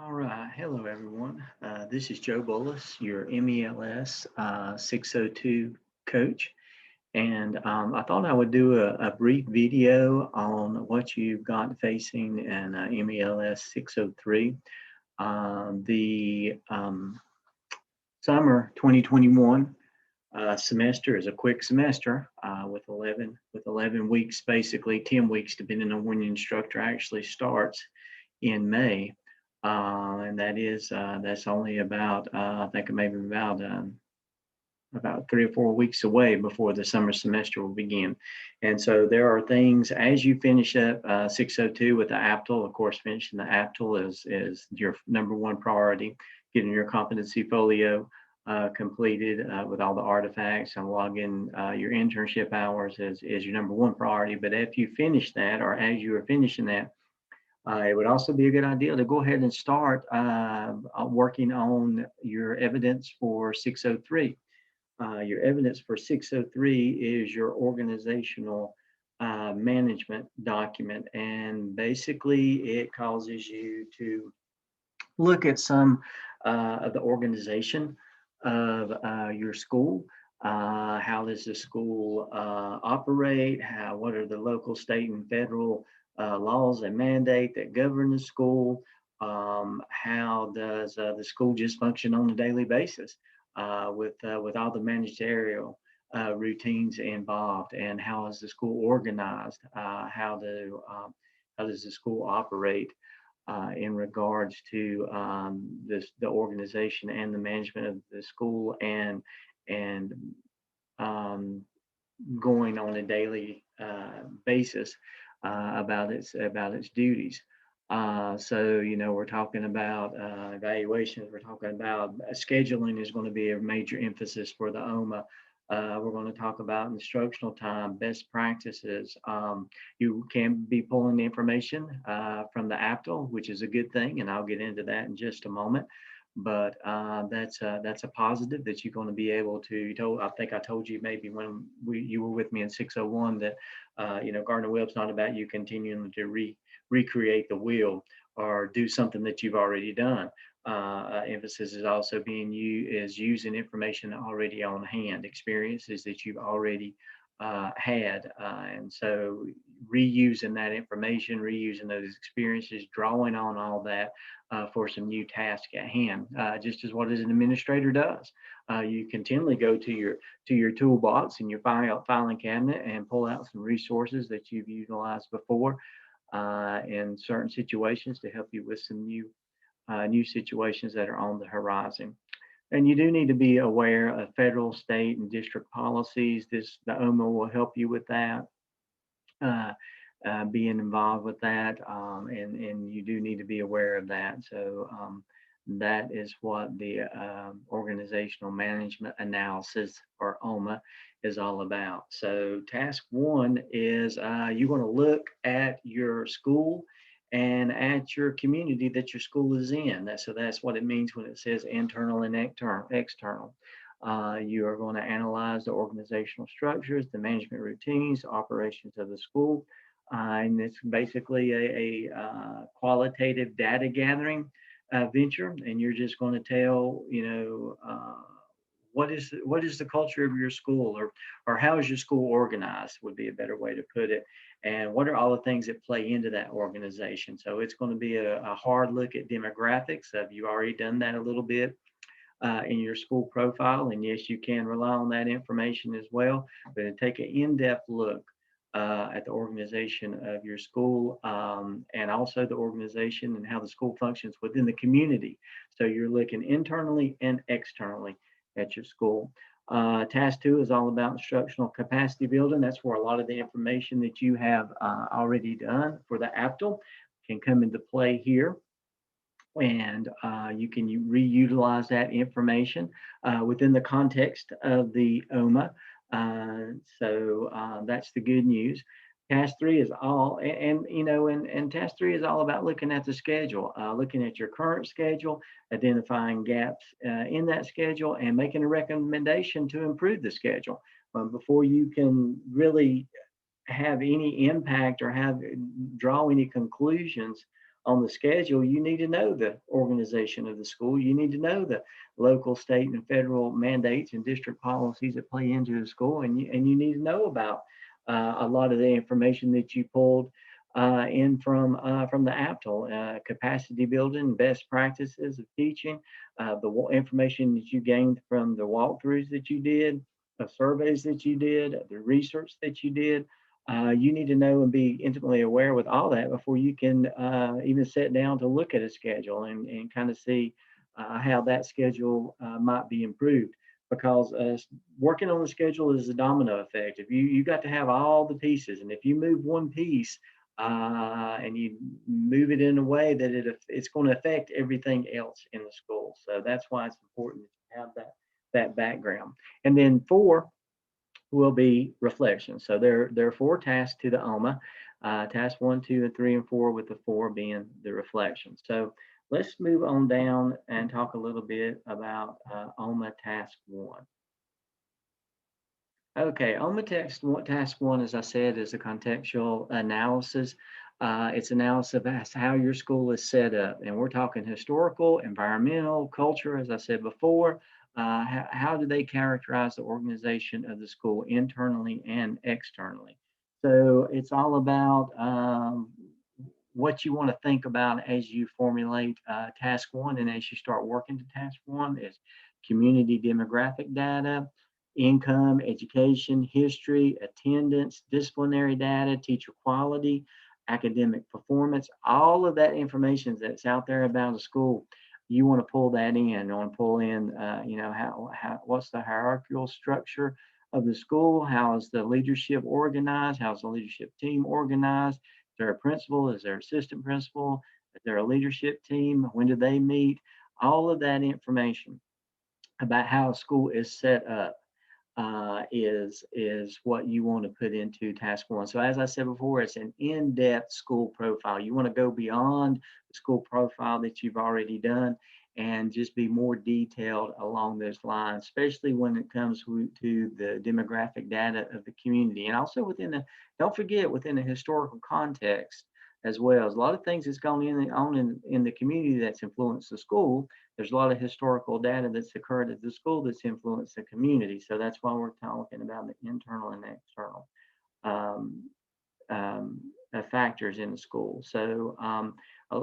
All right. Hello, everyone. This is Joe Bullis, your MELS 602 coach. And I thought I would do a brief video on what you've got facing in MELS 603. The summer 2021 semester is a quick semester with 11 weeks, basically 10 weeks, depending on when the instructor actually starts in May. And that's only about I think maybe about 3 or 4 weeks away before the summer semester will begin. And so there are things as you finish up 602 with the APTL. Of course, finishing the APTL is your number one priority. Getting your competency folio completed with all the artifacts and logging your internship hours is your number one priority. But if you finish that, or as you are finishing that, it would also be a good idea to go ahead and start working on your evidence for 603. Your evidence for 603 is your organizational management document, and basically it causes you to look at some of the organization of your school. How does the school operate? What are the local, state, and federal laws and mandate that govern the school? How does the school just function on a daily basis with all the managerial routines involved? And how is the school organized? How does the school operate in regards to the organization and the management of the school and um, going on a daily basis about its duties. So we're talking about evaluations. We're talking about scheduling is going to be a major emphasis for the OMA. We're going to talk about instructional time, best practices. You can be pulling information from the APTL, which is a good thing, and I'll get into that in just a moment. But that's a positive that you're going to be able to. I think I told you maybe when you were with me in 601 that Gardner Webb's not about you continuing to recreate the wheel or do something that you've already done. Emphasis is also using information already on hand, experiences that you've already had, and so reusing that information, reusing those experiences, drawing on all that for some new tasks at hand, just as what an administrator does. You continually go to your toolbox and your filing cabinet and pull out some resources that you've utilized before in certain situations to help you with some new situations that are on the horizon. And you do need to be aware of federal, state, and district policies. The OMA will help you with that, being involved with that, and you do need to be aware of that. So that is what the organizational management analysis, or OMA, is all about. So task one is you're going to look at your school and at your community that your school is in. So that's what it means when it says internal and external. You are going to analyze the organizational structures, the management routines, operations of the school. And it's basically a qualitative data gathering venture. And you're just going to tell, what is the culture of your school, or how is your school organized would be a better way to put it, and what are all the things that play into that organization. So it's going to be a hard look at demographics. Have you already done that a little bit in your school profile? And yes, you can rely on that information as well, but take an in-depth look at the organization of your school, and also the organization and how the school functions within the community. So you're looking internally and externally at your school. Task two is all about instructional capacity building. That's where a lot of the information that you have already done for the APTL can come into play here. And you can reutilize that information within the context of the OMA. So that's the good news. Task three is and task three is all about looking at the schedule, looking at your current schedule, identifying gaps in that schedule, and making a recommendation to improve the schedule. Before you can really have any impact or draw any conclusions on the schedule, you need to know the organization of the school. You need to know the local, state, and federal mandates and district policies that play into the school, and you need to know about a lot of the information that you pulled in from the APTL, capacity building, best practices of teaching, the information that you gained from the walkthroughs that you did, the surveys that you did, the research that you did. You need to know and be intimately aware with all that before you can even sit down to look at a schedule and kind of see how that schedule might be improved. Because working on the schedule is a domino effect. If you got to have all the pieces, and if you move one piece and you move it in a way that it's going to affect everything else in the school. So that's why it's important to have that background. And then 4 will be reflections. So there are 4 tasks to the OMA, task 1, 2, and 3, and 4, with the 4 being the reflections. So let's move on down and talk a little bit about OMA task 1. Okay, OMA task 1, as I said, is a contextual analysis. It's analysis of how your school is set up, and we're talking historical, environmental, culture, as I said before. How do they characterize the organization of the school internally and externally? So it's all about what you want to think about as you formulate task 1 and as you start working to task 1 is community demographic data, income, education, history, attendance, disciplinary data, teacher quality, academic performance, all of that information that's out there about a school. You want to pull that in. You want to pull in, what's the hierarchical structure of the school? How is the leadership organized? How's the leadership team organized? Is there a principal? Is there an assistant principal? Is there a leadership team? When do they meet? All of that information about how a school is set up is what you want to put into task 1. So as I said before, it's an in-depth school profile. You want to go beyond the school profile that you've already done and just be more detailed along those lines, especially when it comes to the demographic data of the community. And also don't forget, within the historical context as well. There's a lot of things that's gone on in the community that's influenced the school. There's a lot of historical data that's occurred at the school that's influenced the community. So that's why we're talking about the internal and external factors in the school. So,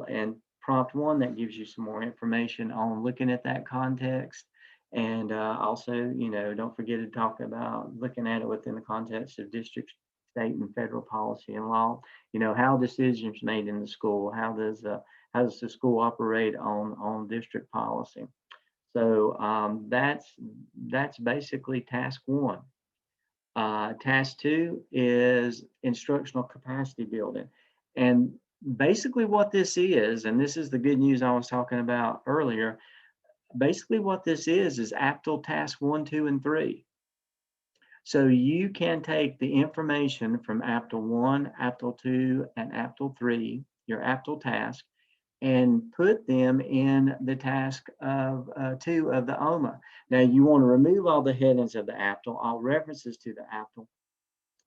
and prompt 1, that gives you some more information on looking at that context. And also, don't forget to talk about looking at it within the context of district, state, and federal policy and law. How decisions made in the school. How does the school operate on district policy? So that's basically task 1. Task 2 is instructional capacity building. And basically what this is, and this is the good news I was talking about earlier, basically what this is APTL task 1, 2, and 3. So you can take the information from APTL 1, APTL 2, and APTL 3, your APTL task, and put them in the task of 2 of the OMA. Now you want to remove all the headings of the APTL, all references to the APTL,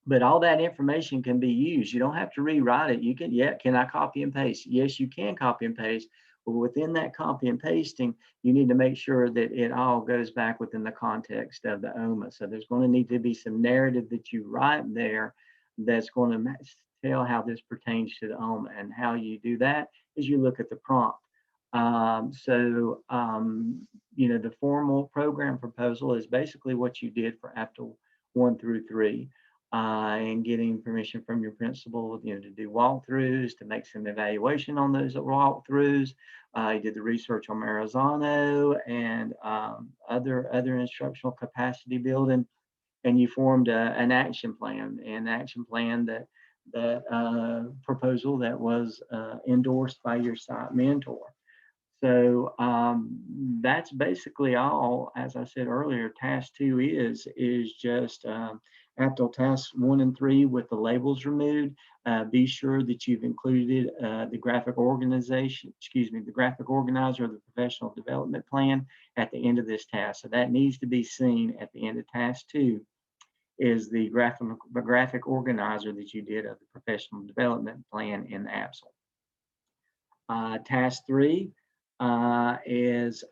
but all that information can be used. You don't have to rewrite it. You can, can I copy and paste? Yes, you can copy and paste. But within that copy and pasting, you need to make sure that it all goes back within the context of the OMA. So there's going to need to be some narrative that you write there that's going to tell how this pertains to the OMA. And how you do that is you look at the prompt. The formal program proposal is basically what you did for APTL 1 through 3. And getting permission from your principal, to do walkthroughs, to make some evaluation on those walkthroughs. You did the research on Marizano and other instructional capacity building, and you formed an action plan. That proposal that was endorsed by your site mentor. So that's basically all. As I said earlier, task 2 is just APTL tasks 1 and 3 with the labels removed. Be sure that you've included the graphic organizer of the professional development plan at the end of this task. So that needs to be seen at the end of task 2 is the graphic organizer that you did of the professional development plan in the APSL. Task 3 is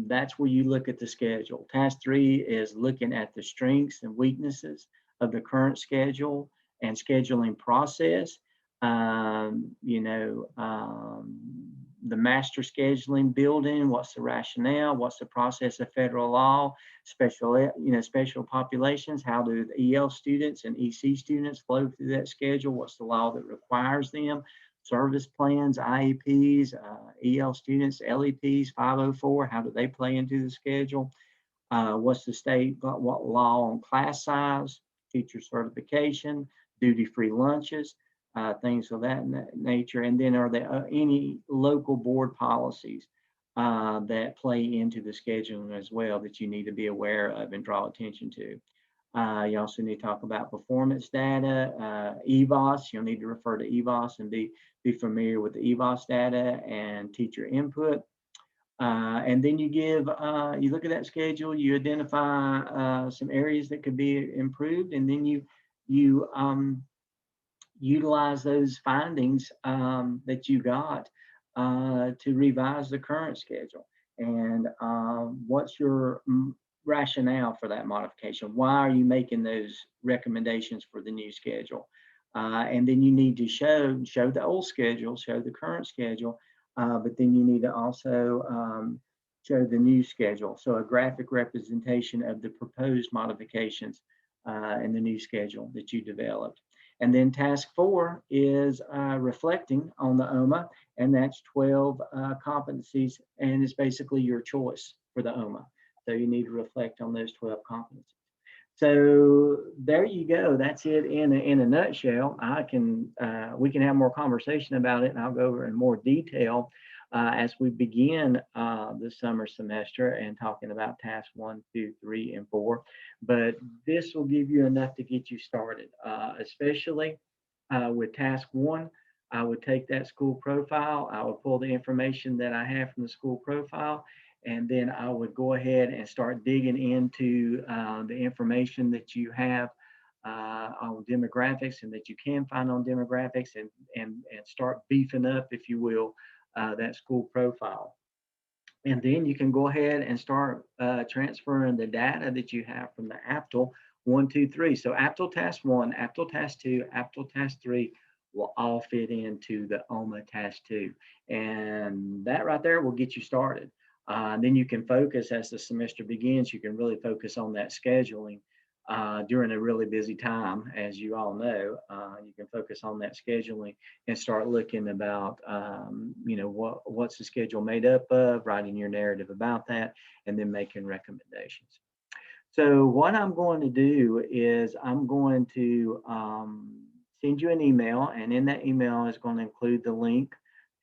that's where you look at the schedule. Task 3 is looking at the strengths and weaknesses of the current schedule and scheduling process. You know, the master scheduling building, what's the rationale, what's the process of federal law, special populations, how do the EL students and EC students flow through that schedule, what's the law that requires them, service plans, IEPs, EL students, LEPs, 504, how do they play into the schedule? What's the state, what law on class size, teacher certification, duty-free lunches, things of that nature. And then are there any local board policies that play into the scheduling as well that you need to be aware of and draw attention to? You also need to talk about performance data, EVOS. You'll need to refer to EVOS and be familiar with the EVOS data and teacher input. And then you look at that schedule, you identify some areas that could be improved, and then you utilize those findings that you got to revise the current schedule. And what's your rationale for that modification? Why are you making those recommendations for the new schedule? And then you need to show the old schedule, show the current schedule, but then you need to also show the new schedule. So a graphic representation of the proposed modifications in the new schedule that you developed. And then task 4 is reflecting on the OMA, and that's 12 competencies, and it's basically your choice for the OMA. So you need to reflect on those 12 competencies. So there you go. That's it in a nutshell. We can have more conversation about it, and I'll go over in more detail as we begin the summer semester and talking about tasks 1, 2, 3, and 4. But this will give you enough to get you started, especially with task 1. I would take that school profile. I would pull the information that I have from the school profile, and then I would go ahead and start digging into the information that you have on demographics and that you can find on demographics, and start beefing up, if you will, that school profile. And then you can go ahead and start transferring the data that you have from the APTL 1, 2, 3. So APTL Task 1, APTL Task 2, APTL Task 3 will all fit into the OMA Task 2. And that right there will get you started. Then you can focus as the semester begins, you can really focus on that scheduling during a really busy time. As you all know, you can focus on that scheduling and start looking about, what's the schedule made up of, writing your narrative about that, and then making recommendations. So what I'm going to do is I'm going to send you an email, and in that email is going to include the link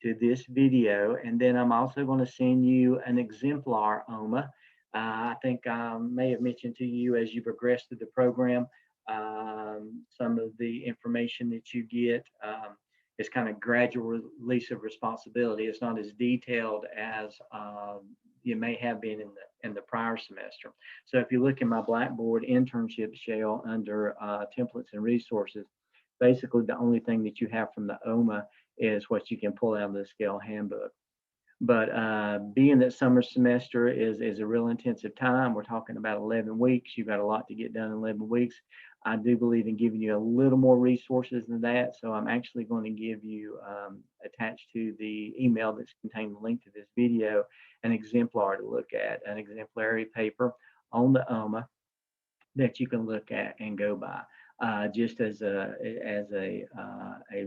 to this video. And then I'm also going to send you an exemplar OMA. I think I may have mentioned to you as you progress through the program, some of the information that you get is kind of gradual release of responsibility. It's not as detailed as you may have been in the prior semester. So if you look in my Blackboard internship shell under templates and resources, basically the only thing that you have from the OMA is what you can pull out of the scale handbook. But being that summer semester is a real intensive time, we're talking about 11 weeks. You've got a lot to get done in 11 weeks. I do believe in giving you a little more resources than that. So I'm actually going to give you, attached to the email that's contained the link to this video, an exemplar to look at, an exemplary paper on the OMA that you can look at and go by. Just as a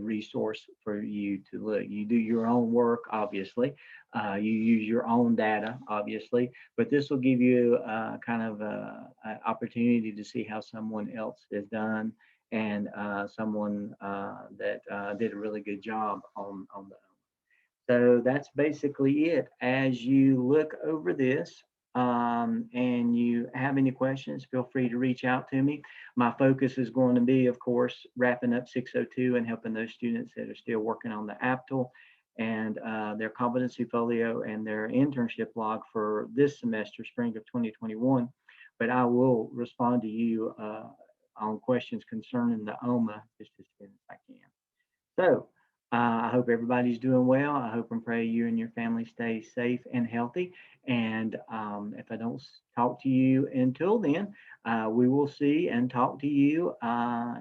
resource for you to look. You do your own work, obviously. You use your own data, obviously, but this will give you kind of an opportunity to see how someone else has done, and someone that did a really good job on the. So that's basically it. As you look over this, and you have any questions, feel free to reach out to me. My focus is going to be, of course, wrapping up 602 and helping those students that are still working on the APTL and their competency folio and their internship log for this semester, spring of 2021. But I will respond to you on questions concerning the OMA just as soon as I can. So I hope everybody's doing well. I hope and pray you and your family stay safe and healthy. And if I don't talk to you until then, we will see and talk to you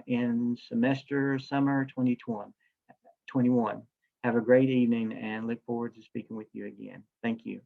in semester summer 2021. Have a great evening and look forward to speaking with you again. Thank you.